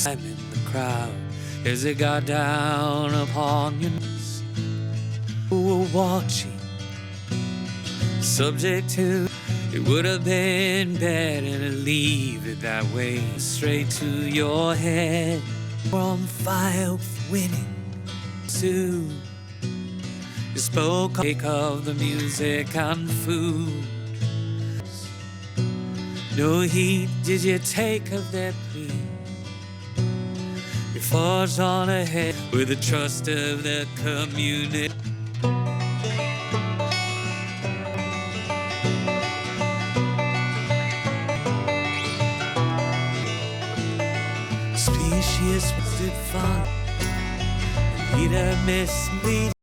I'm in the crowd as it got down upon your knees. Who were watching, subject to. It would have been better to leave it that way, straight to your head. We're on fire with winning. Soon you spoke of the music and food. No heed did you take of their plea. You forged on ahead with the trust of the community. Species did fun, leader mislead.